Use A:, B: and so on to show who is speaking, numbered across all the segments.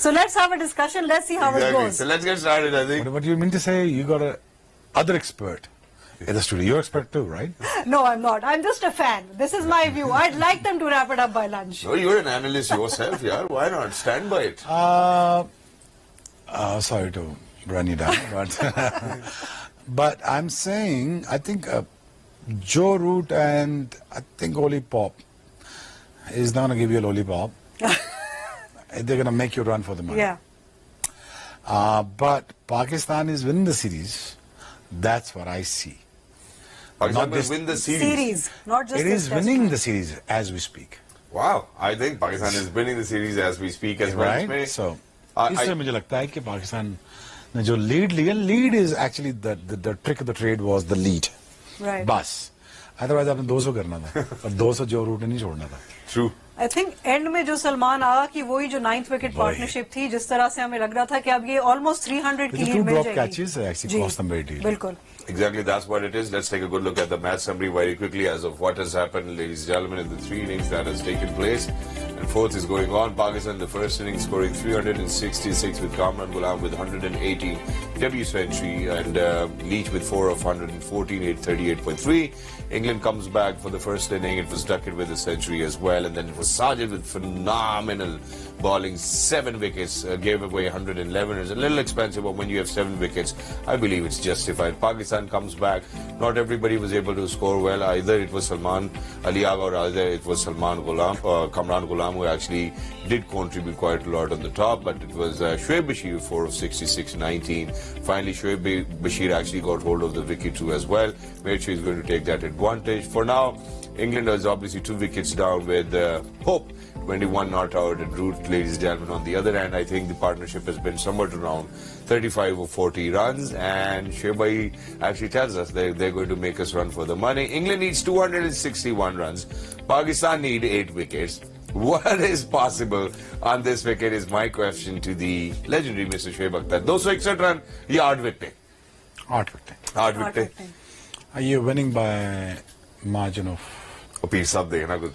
A: So let's have a discussion. Let's see how it goes.
B: So let's get started, I think.
C: What you mean to say, you got a other expert in the studio. You're expert too, right?
A: No, I'm not. I'm just a fan. This is my view. I'd like them to wrap it up by lunch.
B: No, you're an analyst yourself, yeah. Why not? Stand by it.
C: Sorry to run you down, but I'm saying, I think Joe Root and I think Lollipop is not going to give you a lollipop. They're going to make you run for the money.
A: Yeah.
C: But Pakistan is winning the series. That's what I see.
B: Pakistan will win the series.
A: Not just
C: It is winning the series as we speak.
B: Wow. I think Pakistan is winning the series as we speak as well.
C: Right? So, इससे मुझे लगता है कि पाकिस्तान ने जो lead लिया, lead is actually the trick of the trade was the lead.
A: Right.
C: बस. Otherwise आपने 200 करना था. और 200 जो रूट नहीं छोड़ना था.
B: True.
A: I think end में जो सलमान आया कि वही जो 9th wicket partnership थी, जिस तरह से हमें लग रहा था कि अब ये almost 300 की lead मिल जाएगी.
C: 2 drop catches actually cost them very dearly.
A: बिल्कुल.
B: Exactly, that's what it is. Let's take a good look at the match summary very quickly as of what has happened, ladies and gentlemen, in the 3 innings that has taken place. And 4th is going on. Pakistan, the first inning, scoring 366 with Kamran Ghulam with 180 debut century and Leach with 4 of 114, 838.3. England comes back for the first inning. It was Duckett with a century as well. And then it was Sajid with phenomenal bowling, 7 wickets, gave away 111. It's a little expensive, but when you have 7 wickets, I believe it's justified. Pakistan comes back. Not everybody was able to score well. Either it was Salman Ali Agha or either it was Kamran Ghulam, who actually did contribute quite a lot on the top. But it was Shoaib Bashir, 4 of 66, 19. Finally, Shoaib Bashir actually got hold of the wicket too as well. Made sure he's going to take that advantage. For now, England is obviously 2 wickets down with Hope, 21 not out, and Root, ladies and gentlemen, on the other hand. I think the partnership has been somewhat around 35 or 40 runs, and Shoaib actually tells us they're going to make us run for the money. England needs 261 runs. Pakistan need 8 wickets. What is possible on this wicket is my question to the legendary Mr. Shoaib Akhtar. 261 run, या 8 wicket?
C: 8 wicket.
B: 8 wicket.
C: Are you winning by margin of
B: Pir साहब देखना कुछ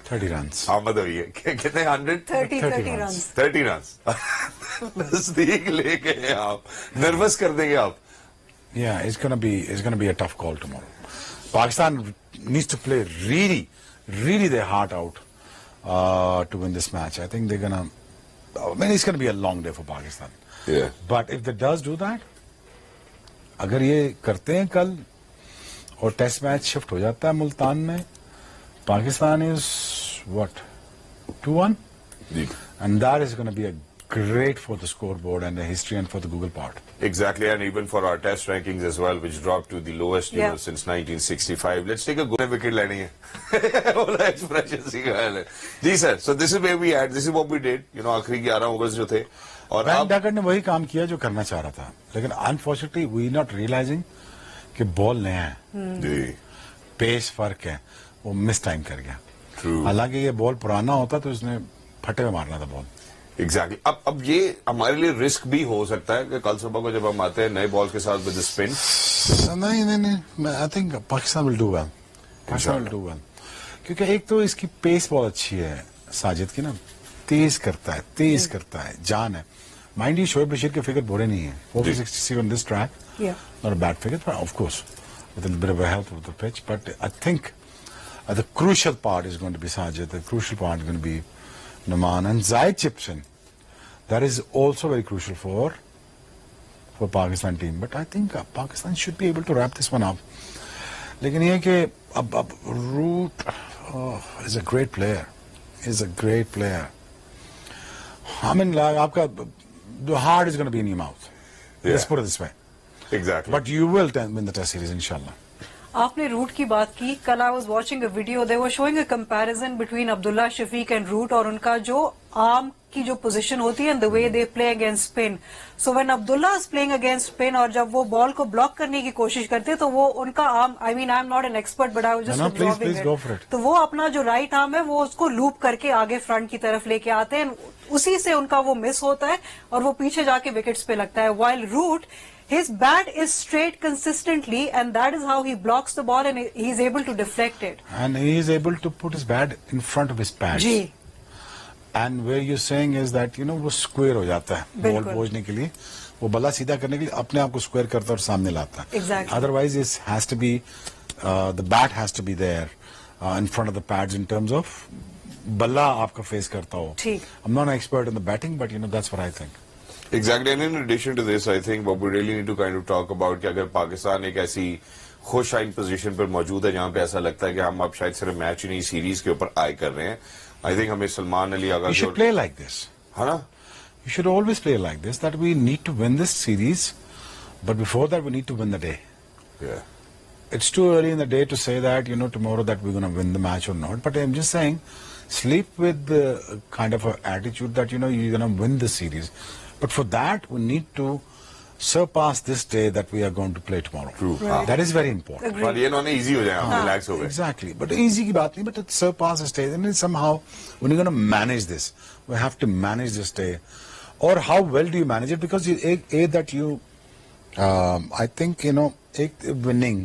C: 30 runs?
B: आमद हुई है कितने 100?
A: 30 runs.
B: 30 runs. नजदीक ले गए आप, नर्वस कर देंगे आप.
C: Yeah, it's gonna be a tough call tomorrow. Pakistan needs to play really their heart out to win this match. I think it's gonna be a long day for Pakistan.
B: Yeah.
C: But if they does do that, अगर ये करते हैं कल और test match shift हो जाता है मुल्तान में, Pakistan is what, 2-1, and that is going to be a great for the scoreboard and the history and for the Google part.
B: Exactly, and even for our test rankings as well, which dropped to the lowest since 1965. Let's take a good wicket learning. Ji sir, so this is where we at. This is what we did. You know, आखिरी 11 overs जो थे. और
C: Ben Duckett ने वही काम किया जो करना चाह रहा था, लेकिन unfortunately we not realizing कि बॉल नया है, पेस फर्क है, वो मिस टाइम कर गया. हालांकि ये बॉल पुराना होता तो इसने फटे में मारना था बॉल.
B: Exactly. अब ये हमारे लिए रिस्क भी हो सकता है कि कल सुबह को जब हम आते हैं नए बॉल के साथ विद स्पिन.
C: नहीं, I think Pakistan will do well. Pakistan will do well क्योंकि एक तो इसकी पेस बहुत अच्छी है साजिद की ना, तेज करता है, जान है. माइंड यू शोएब बशीर के फिगर बुरे नहीं है. 466 on this track, not a bad figure, but of course with a bit of a help of the pitch. But I think the crucial part is going to be Sajid. The crucial part is going to be Numan and Zaid chips in. That is also very crucial for Pakistan team. But I think Pakistan should be able to wrap this one up. लेकिन ये कि अब Root is a great player. Is a great player. I mean, आपका the heart is going to be in your mouth. Let's put it this way.
B: Exactly.
C: But you will win the test series, inshallah.
A: आपने root की बात की. कल I was watching a video. They were showing a comparison between Abdullah Shafiq and Root और उनका जो arm की जो पोजीशन होती है and the way they play against spin. So when Abdullah is playing against spin और जब वो बॉल को ब्लॉक करने की कोशिश करते हैं तो वो उनका arm, I mean I'm not an expert but I was just observing it.
C: Go for it.
A: तो वो अपना जो राइट आर्म है वो उसको लूप करके आगे फ्रंट की तरफ लेके आते हैं. उसी से उनका वो मिस होता है और वो पीछे जाके विकेट्स पे लगता है. While Root, his bat is straight consistently and that is how he blocks the ball and he is able to deflect it.
C: And he is able to put his bat in front of his pads.
A: जी.
C: And where you saying is that वो square हो जाता है ball
A: बिल्कुल।
C: पहुंचने के लिए, वो बल्ला सीधा करने के लिए अपने आप को स्क्वायर करता है और सामने लाता है.
A: Exactly.
C: Otherwise it has to be the bat has to be there in front of the pads in terms of बल्ला आपका फेस करता हो.
A: ठीक.
C: I am not an expert in the batting but that's what I think.
B: Exactly, and in addition to this, I think what we really need to kind of talk about कि अगर पाकिस्तान एक ऐसी खुशहाइन position पर मौजूद है जहां पे ऐसा लगता है कि हम अब शायद सिर्फ मैच ही नहीं सीरीज के ऊपर आए कर रहे हैं. आई थिंक हमें Salman Ali Agha
C: You should play like this.
B: है ना.
C: You should always play like this, that we need to win this series, but before that we need to win the day.
B: Yeah.
C: It's too early in the day to say that, tomorrow that we're going to win the match or not, but I'm just saying, sleep with the kind of a attitude that, you're going to win the series. But for that, we need to surpass this day that we are going to play tomorrow.
B: True.
A: Right.
C: That is very important.
A: Agreed.
B: और ये इन्होंने easy हो जाए, हम relax हो गए.
C: Exactly. But easy की बात नहीं, but it surpass this day. And then somehow, when you're going to manage this, we have to manage this day. Or how well do you manage it? Because I think, winning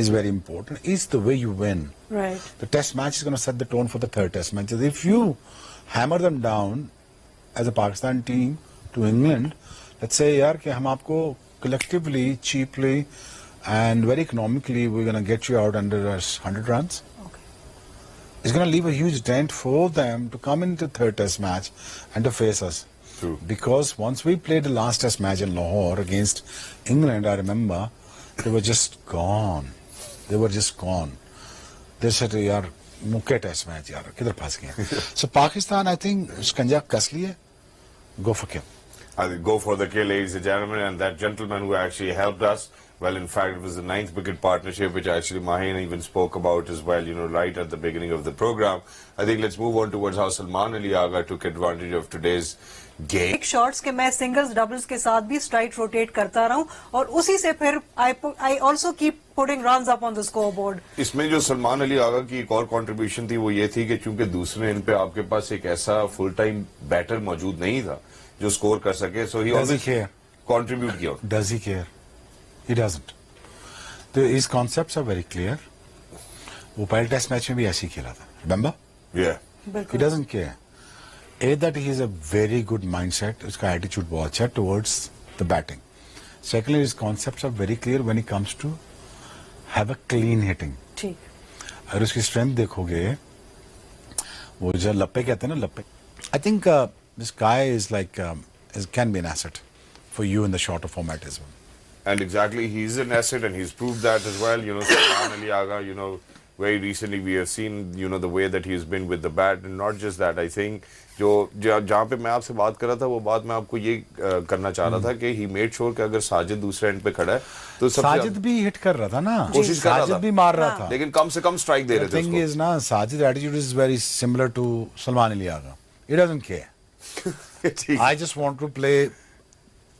C: is very important. It's the way you win.
A: Right.
C: The test match is going to set the tone for the third test match. If you hammer them down as a Pakistan team to England, let's say यार कि हम आपको collectively, cheaply and very economically we're going to get you out under 100 runs.
A: Okay.
C: It's going to leave a huge dent for them to come into third test match and to face us.
B: True.
C: Because once we played the last test match in Lahore against England, I remember, they were just gone. They were just gone. They said, यार मुक्के test match यार किधर फंस गए. So Pakistan, I think, शिकंजा कस लिए. Go for kill.
B: I think go for the kill, ladies and gentlemen, and that gentleman who actually helped us. Well, in fact, it was the 9th wicket partnership, which actually Maheen even spoke about as well, right at the beginning of the program. I think let's move on towards how Salman Ali Agha took advantage of today's game.
A: एक shots के मैं singles doubles के साथ भी strike rotate करता रहूं और उसी से फिर I also keep putting runs up on the scoreboard.
B: इसमें जो सलमान अली आगा की एक और कंट्रीब्यूशन थी वो ये थी कि चूंकि दूसरे एंड पे आपके पास एक ऐसा फुल टाइम बैटर मौजूद नहीं था जो स्कोर कर सके, सो ही ऑलवेज कंट्रीब्यूट किया.
C: Does he care? He doesn't. His concepts are very clear. वो पहले टेस्ट मैच में भी ऐसे ही खेला था. Remember?
B: Yeah.
C: He doesn't care. A, that he has a very good mindset. उसका attitude बहुत अच्छा है towards the batting. Secondly, his concepts are very clear when it comes to have a clean hitting.
A: ठीक.
C: अगर उसकी strength देखोगे, वो जो लप्पे कहते हैं ना लप्पे. I think this guy is like can be an asset for you in the shorter format as well.
B: And exactly, he's an asset and he's proved that as well. Salman Ali Agha, very recently we have seen, the way that he's been with the bat, and not just that. I think जहाँ पे मैं आपसे बात कर रहा था वो बात मैं आपको ये करना चाह रहा था कि he made sure कि अगर साजिद दूसरे एंड पे खड़ा है तो
C: साजिद भी हिट कर रहा था ना,
B: कोशिश कर रहा था,
C: साजिद भी मार रहा था,
B: लेकिन कम से कम स्ट्राइक दे रहे थे उसको.
C: is ना Sajid attitude is very similar to Salman Ali Agha. He doesn't care. I just want to play.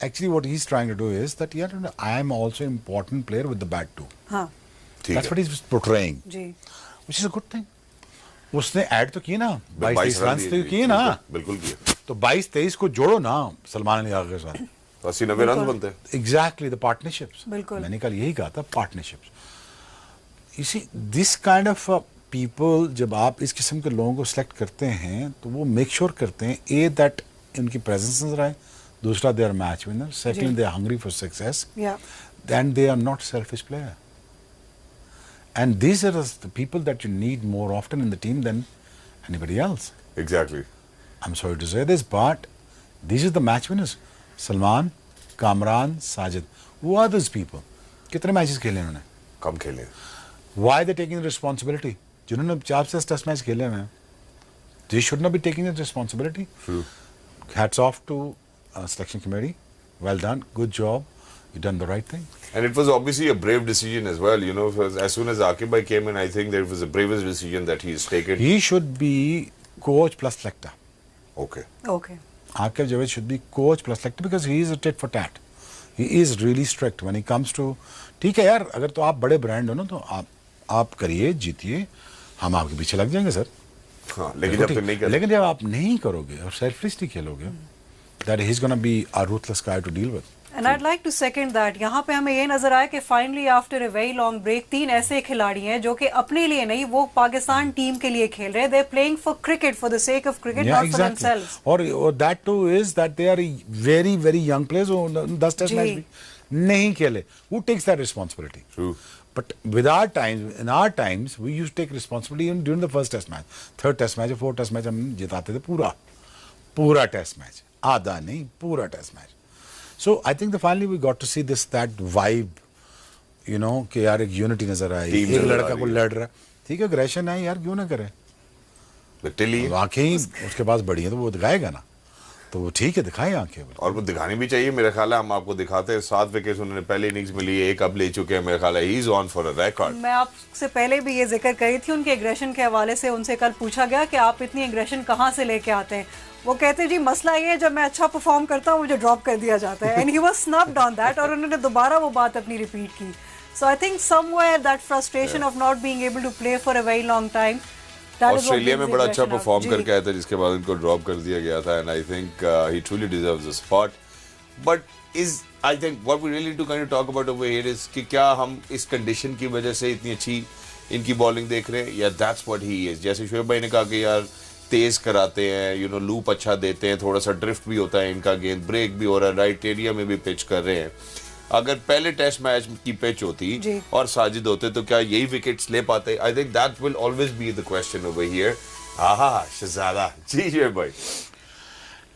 C: Actually, what he's trying to do is that I am also an important player with the bat too.
A: हाँ.
C: That's what he's portraying.
A: जी.
C: Which is a good thing. उसने add तो किए ना, 22-23 run तो किए ना,
B: बिल्कुल किए.
C: तो 22-23 को जोड़ो ना सलमान अली आगा के साथ,
B: 80-90 रन बनते हैं.
C: Exactly, the partnerships.
A: बिल्कुल.
C: मैंने कल यही कहा था, partnerships. You see, this kind of people, जब आप इस किस्म के लोगों को select करते हैं, तो वो make sure करते हैं, A, that उनकी presence नजर आए, दूसरा they are match winner, second they are hungry for success,
A: Yeah.
C: and they are not selfish player. And these are the people that you need more often in the team than anybody else.
B: Exactly.
C: I'm sorry to say this, but these are the match winners. Salman, Kamran, Sajid. Who are those people? कितने matches खेले उन्होंने?
B: कम खेले.
C: Why are they taking the responsibility? जिन्होंने 4 test match खेले हैं, they should not be taking the responsibility.
B: True.
C: Hats off to selection committee. Well done. Good job. You've done the right thing.
B: And it was obviously a brave decision as well. As soon as Aqib Bhai came in, I think there was the bravest decision that he's taken.
C: He should be coach plus selector.
B: Okay.
A: Okay.
C: Aqib Javed should be coach plus selector because he is a tit for tat. He is really strict when it comes to. ठीक है यार, अगर तो आप बड़े brand हो ना तो आप करिए, जीतिए, हम आपके पीछे लग जाएंगे सर.
B: हाँ, लेकिन जब तक नहीं करोगे,
C: लेकिन जब आप नहीं करोगे और सेल्फिशली खेलोगे, that he's going to be a ruthless guy to deal with.
A: And I'd like to second that. यहाँ पे हमें ये नजर आया कि finally after a very long break 3 ऐसे खिलाड़ी हैं जो कि अपने लिए नहीं, वो पाकिस्तान टीम के लिए खेल रहे हैं. They're playing for cricket, for the sake of cricket, not for themselves.
C: और that too is that they are very very young players who 10 test match भी नहीं खेले. Who takes that responsibility?
B: True.
C: But with our times, in our times, we used to take responsibility even during the first test match, third test match, fourth test match हम जिताते थे पूरा test match, आधा नहीं पूरा test match. So I think that finally we got to see that vibe, you know, कि यार एक unity नजर आई, एक लड़का को लड़ रहा, ठीक है, aggression है यार, क्यों ना करे, आंखें उसके पास बड़ी हैं तो वो दिखाएगा ना, तो वो ठीक है, दिखाए आंखें,
B: और वो दिखानी भी चाहिए. मेरा ख्याल है हम आपको दिखाते हैं 7 विकेट्स उन्होंने पहले इनिंग्स में लिए, एक अब ले चुके हैं. मेरा ख्याल है he is on for a record.
A: मैं आपसे पहले भी ये जिक्र करी थी उनके एग्रेशन के हवाले से. उनसे कल पूछा गया कि आप इतनी एग्रेशन कहाँ से लेके आते हैं. वो कहते जी मसला ये है, जब मैं अच्छा परफॉर्म करता हूँ मुझे ड्रॉप कर दिया जाता है. And he was snubbed on that, और उन्होंने दोबारा वो बात अपनी रिपीट की. So I think somewhere that frustration of not being able to play for a very long time.
B: Australia में बड़ा अच्छा परफॉर्म करके आया था, जिसके बाद उनको ड्रॉप कर दिया गया था. And I think he truly deserves a spot. But is I think what we really to kind of talk about over here is कि क्या हम इस कंडीशन की वजह से इतनी अच्छी इनकी बॉलिंग देख रहे हैं, या दैट्स व्हाट ही इज. जैसे शोएब भाई ने कहा कि यार तेज कराते हैं, यू नो, लूप अच्छा देते हैं, थोड़ा सा ड्रिफ्ट भी होता है इनका, गेंद ब्रेक भी हो रहा है, राइट एरिया में भी पिच कर रहे हैं. अगर पहले टेस्ट मैच की पिच होती और साजिद होते तो क्या यही विकेट्स ले पाते? I think that will always be the question over here. आहा शहजादा जी शोएब भाई.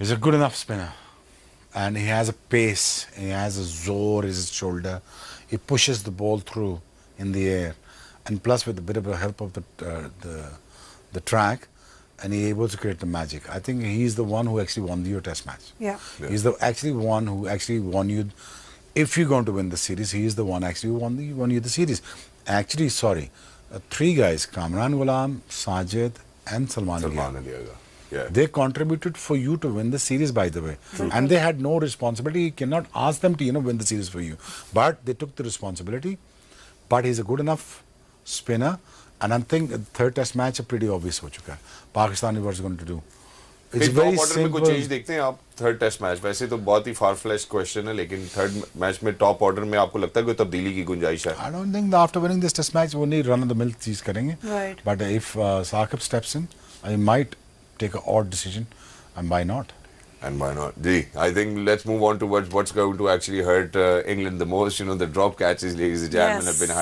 C: He's a good enough spinner and he has a pace, he has a zor in his shoulder, he pushes the ball through in the air, and plus with a bit of a help of the track, and he able to create the magic. I think he's the one who actually won your test match.
A: Yeah.
C: He's the actually one who actually won you. If you're going to win the series, he is the one actually who won you the series. Actually, sorry, 3 guys: Kamran Ghulam, Sajid, and Salman Ali.
B: Yeah.
C: They contributed for you to win the series, by the way, and they had no responsibility. You cannot ask them to win the series for you, but they took the responsibility. But he's a good enough spinner, and I think the third test match is pretty obvious हो चुका है. Pakistan is going to do. It's very simple. में कुछ change देखते हैं आप third test match? वैसे तो बहुत ही फार फ्लैश्ड क्वेश्चन है, लेकिन थर्ड मैच में टॉप ऑर्डर में आपको लगता है कोई तब्दीली की गुंजाइश है? I don't think that after winning this test match वो नहीं run of the mill चीज करेंगे.
A: Right.
C: But if Saqib steps in, I might take an odd decision, and why not?
B: And why not? Gee, I think let's move on towards what's going to actually hurt England the most. You know, the drop catches, ladies and gentlemen, have been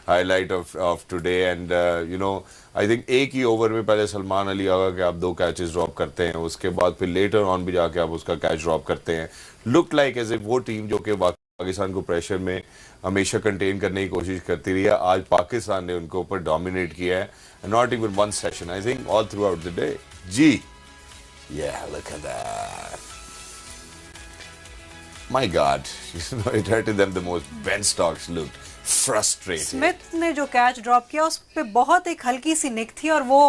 B: highlight of today. And you know, I think एक ही over में पहले सलमान अली आगा के आप 2 catches drop करते हैं, उसके बाद फिर लेटर ऑन भी जाके आप उसका कैच ड्रॉप करते हैं. लुक लाइक एज इफ वो टीम जो कि पाकिस्तान को प्रेशर में हमेशा कंटेन करने की कोशिश करती रही है, आज पाकिस्तान ने उनको ऊपर डोमिनेट किया है. Not even one session, I think all throughout the day. जी, yeah, look at that. My God, you know, it hurted them the most. Ben Stokes looked frustrated.
A: Smith ने जो कैच ड्रॉप किया उस पे बहुत एक हल्की सी निक थी, और वो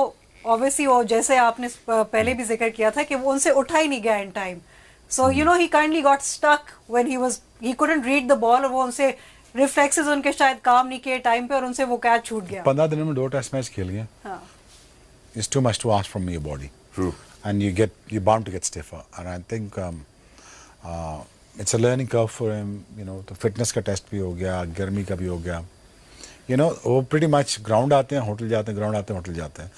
A: ऑब्वियसली वो जैसे आपने पहले भी जिक्र किया था कि वो उनसे उठा ही नहीं गया in time. So you know he kindly got stuck when he couldn't read the ball, और वो उनसे रिफ्लेक्सेस उनके शायद काम नहीं किए टाइम पे, और उनसे वो कैच छूट गया.
C: 15 दिनों में 2 टेस्ट मैच खेल गए.
A: हाँ.
C: It's too much to ask from your body.
B: True.
C: And you're bound to get stiffer. And I think it's a learning curve for him. You know, the fitness का test भी हो गया, गर्मी का भी हो गया. You know, वो pretty much ground आते हैं, होटल जाते हैं, ground आते हैं, होटल जाते हैं.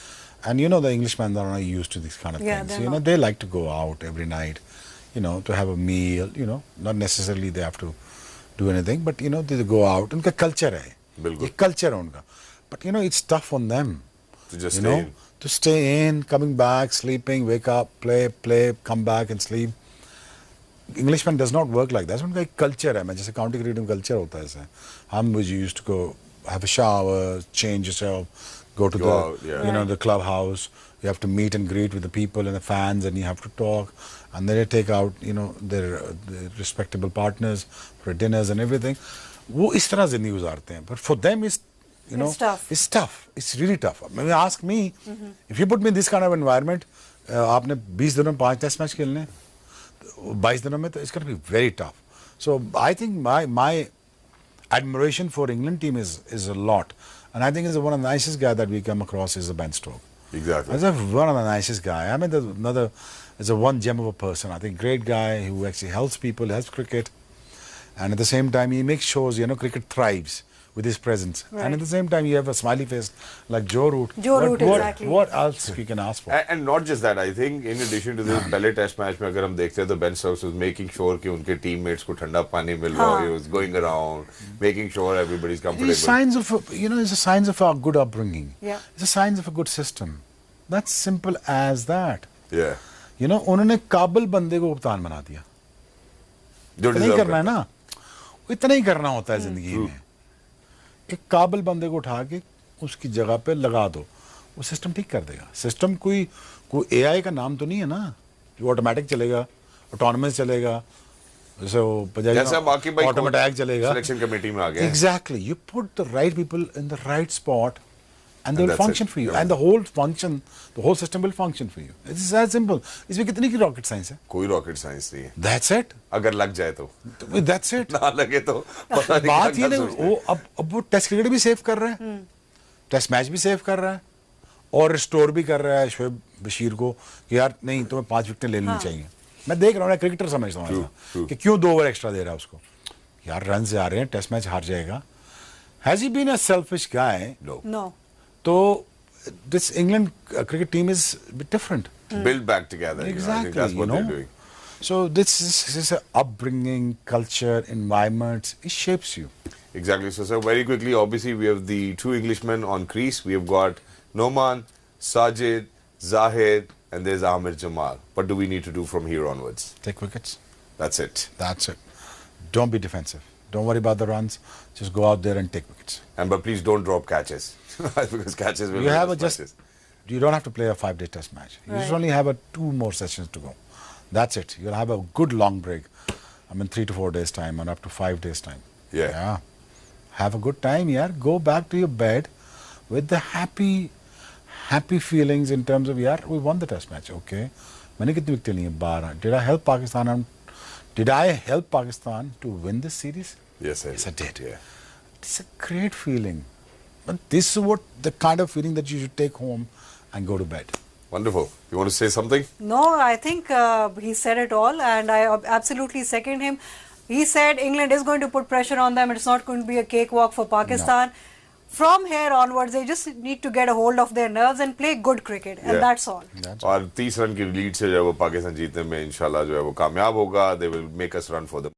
C: And you know, the Englishmen are not used to these kind of things. You know, they like to go out every night, you know, to have a meal. You know, not necessarily they have to do anything, but you know, they go out. उनका culture है.
B: बिल्कुल.
C: ये culture है उनका. But you know, it's tough on them.
B: To just
C: you
B: stay
C: know,
B: in.
C: to stay in, coming back, sleeping, wake up, play, come back and sleep. Englishman does not work like that. That's उनका एक culture है. मैं जैसे county cricket में culture होता है ऐसे. हम used to go have a shower, change yourself, go to you know, the clubhouse. You have to meet and greet with the people and the fans, and you have to talk. And then they take out, you know, their respectable partners for dinners and everything. वो इस तरह जिंदगी गुजारते हैं. But for them, it's, you know, it's tough. It's really tough. I mean, ask me, if you put me in this kind of environment, आपने 20 दिनों में 5 test match खेलने, 22 दिनों में, तो it's going to be very tough. So I think my admiration for England team is a lot, and I think it's one of the nicest guy that we come across is Ben Stokes.
B: Exactly.
C: He's one of the nicest guy. I mean, there's a one gem of a person. I think great guy who actually helps people, helps cricket. And at the same time, he makes shows, cricket thrives with his presence.
A: Right.
C: And at the same time, you have a smiley face like Joe Root.
A: Joe Root, exactly.
C: What else you can ask for?
B: And not just that, I think in addition to this पहले test match में अगर हम देखते हैं तो Ben Stokes was making sure कि उनके teammates को ठंडा पानी मिल रहा हो. He was going around, making sure everybody's comfortable.
C: It's signs of, it's a signs of a good upbringing.
A: Yeah.
C: It's a signs of a good system. That's simple as that.
B: Yeah.
C: उन्होंने काबिल बंदे को कप्तान बना दिया.
B: जो
C: नहीं
B: deserve
C: करना है
B: करता
C: ना, इतना ही करना होता है जिंदगी में. एक काबिल बंदे को उठा के उसकी जगह पे लगा दो, वो सिस्टम ठीक कर देगा. सिस्टम कोई एआई का नाम तो नहीं है ना जो ऑटोमेटिक चलेगा, ऑटोनमस चलेगा, जैसे वो ऑटोमेटिक चलेगा.
B: सिलेक्शन कमेटी में आ गया.
C: Exactly. You put the right people in the right spot and they
B: And
C: will
B: that's
C: function
B: it.
C: for you.
B: Yeah.
C: And the whole system will function for you. It's that simple. इसमें कितनी की rocket science है?
B: कोई rocket science नहीं है.
C: That's it.
B: अगर लग जाए तो.
C: That's it.
B: ना लगे तो पता नहीं
C: बात
B: क्या
C: ये नहीं,
B: सोचते हैं.
C: वो अब वो टेस्ट क्रिकेट भी सेव कर रहा है, टेस्ट मैच भी सेव कर रहा है, और रिस्टोर भी कर रहा है शोएब बशीर को कि यार नहीं तुम्हें 5 विकेटें ले लेनी चाहिए. मैं देख रहा हूँ, क्रिकेटर समझता हूँ ऐसा कि क्यों 2 ओवर एक्स्ट्रा दे रहा है उसको. यार रन से आ रहे हैं, टेस्ट मैच हार जाएगा. Has he been a selfish guy?
A: No.
C: तो this England cricket team is a bit different.
B: Build back together. I think that's what they're doing.
C: So this is a upbringing, culture, environment. It shapes you.
B: Exactly. So very quickly, obviously, we have the 2 Englishmen on crease. We have got Noman, Sajid, Zahid, and there's Amir Jamal. What do we need to do from here onwards?
C: Take wickets.
B: That's it.
C: That's it. Don't be defensive. Don't worry about the runs. Just go out there and take wickets.
B: But please don't drop catches. Because catches will
C: You
B: win
C: have
B: us matches.
C: you don't have to play a 5-day test match. You just
A: Right.
C: only have 2 more sessions to go. That's it. You'll have a good long break. 3 to 4 days time, or up to 5 days time.
B: Yeah.
C: Have a good time, yeah. Go back to your bed with the happy feelings in terms of, yeah, we won the test match. Okay. मैंने कितनी wicket ली हैं? 12. Did I help Pakistan? Did I help Pakistan to win this series?
B: Yes,
C: Yes, I did.
B: Yeah.
C: It's a great feeling. But this is the kind of feeling that you should take home and go to bed.
B: Wonderful. You want to say something?
A: No, I think he said it all, and I absolutely second him. He said England is going to put pressure on them. It's not going to be a cakewalk for Pakistan.
C: No.
A: From here onwards, they just need to get a hold of their nerves and play good cricket, and that's all.
B: और 30 run की lead से जो है वो पाकिस्तान जीतने में इंशाल्लाह जो है वो कामयाब होगा. They will make us run for them.